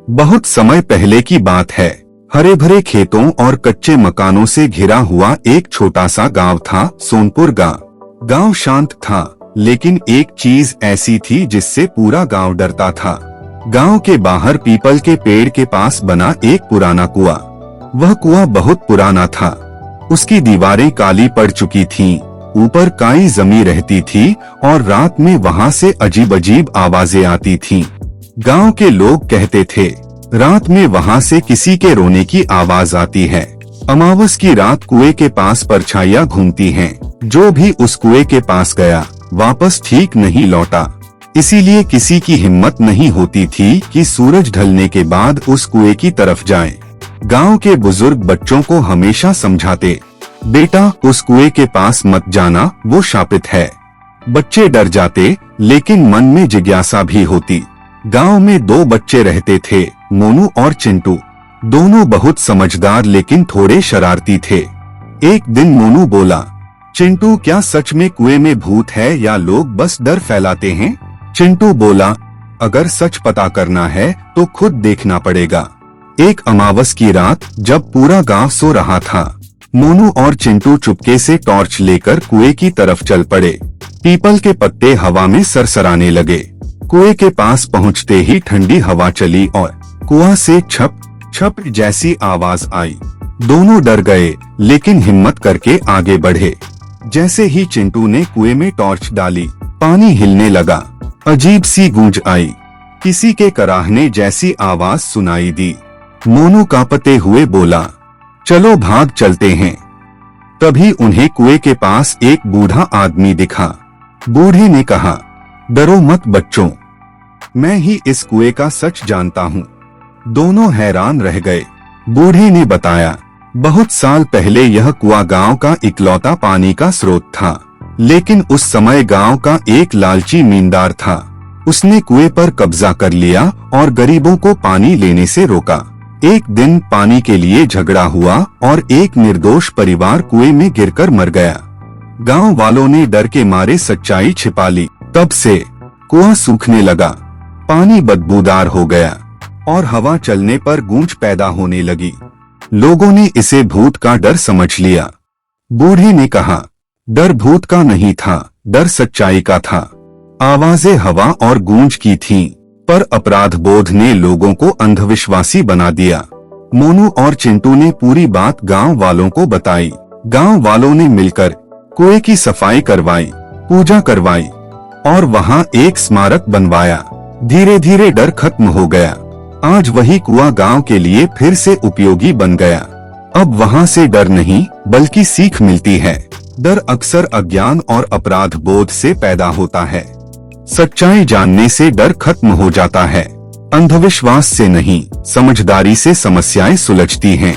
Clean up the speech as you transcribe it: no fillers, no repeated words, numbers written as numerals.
बहुत समय पहले की बात है। हरे भरे खेतों और कच्चे मकानों से घिरा हुआ एक छोटा सा गांव था, सोनपुर गांव। गांव शांत था, लेकिन एक चीज ऐसी थी जिससे पूरा गांव डरता था। गांव के बाहर पीपल के पेड़ के पास बना एक पुराना कुआं। वह कुआं बहुत पुराना था। उसकी दीवारें काली पड़ चुकी थीं, ऊपर काई जमी रहती थी और रात में वहां से अजीब अजीब आवाजें आती थीं। गांव के लोग कहते थे, रात में वहां से किसी के रोने की आवाज आती है। अमावस की रात कुएं के पास परछाइयां घूमती हैं। जो भी उस कुएं के पास गया वापस ठीक नहीं लौटा। इसीलिए किसी की हिम्मत नहीं होती थी कि सूरज ढलने के बाद उस कुएं की तरफ जाए। गांव के बुजुर्ग बच्चों को हमेशा समझाते, बेटा उस कुएं के पास मत जाना, वो शापित है। बच्चे डर जाते, लेकिन मन में जिज्ञासा भी होती। गांव में दो बच्चे रहते थे, मोनू और चिंटू। दोनों बहुत समझदार लेकिन थोड़े शरारती थे। एक दिन मोनू बोला, चिंटू क्या सच में कुएं में भूत है या लोग बस डर फैलाते हैं? चिंटू बोला, अगर सच पता करना है तो खुद देखना पड़ेगा। एक अमावस की रात जब पूरा गांव सो रहा था, मोनू और चिंटू चुपके से टॉर्च लेकर कुएं की तरफ चल पड़े। पीपल के पत्ते हवा में सरसराने लगे। कुएं के पास पहुंचते ही ठंडी हवा चली और कुआं से छप छप जैसी आवाज आई। दोनों डर गए, लेकिन हिम्मत करके आगे बढ़े। जैसे ही चिंटू ने कुएं में टॉर्च डाली, पानी हिलने लगा। अजीब सी गूंज आई, किसी के कराहने जैसी आवाज सुनाई दी। मोनू कांपते हुए बोला, चलो भाग चलते हैं। तभी उन्हें कुएं के पास एक बूढ़ा आदमी दिखा। बूढ़े ने कहा, डरो मत बच्चों, मैं ही इस कुएं का सच जानता हूँ। दोनों हैरान रह गए। बूढ़े ने बताया, बहुत साल पहले यह कुआं गांव का इकलौता पानी का स्रोत था, लेकिन उस समय गांव का एक लालची मीनदार था। उसने कुएं पर कब्जा कर लिया और गरीबों को पानी लेने से रोका। एक दिन पानी के लिए झगड़ा हुआ और एक निर्दोष परिवार कुएं में गिरकर मर गया। गांव वालों ने डर के मारे सच्चाई छिपा ली। तब से कुआं सूखने लगा, पानी बदबूदार हो गया और हवा चलने पर गूंज पैदा होने लगी। लोगों ने इसे भूत का डर समझ लिया। बूढ़े ने कहा, डर भूत का नहीं था, डर सच्चाई का था। आवाजें हवा और गूंज की थीं, पर अपराध बोध ने लोगों को अंधविश्वासी बना दिया। मोनू और चिंटू ने पूरी बात गांव वालों को बताई। गांव वालों ने मिलकर कुएं की सफाई करवाई, पूजा करवाई और वहां एक स्मारक बनवाया। धीरे धीरे डर खत्म हो गया। आज वही कुआं गांव के लिए फिर से उपयोगी बन गया। अब वहां से डर नहीं, बल्कि सीख मिलती है। डर अक्सर अज्ञान और अपराध बोध से पैदा होता है। सच्चाई जानने से डर खत्म हो जाता है। अंधविश्वास से नहीं, समझदारी से समस्याएं सुलझती हैं।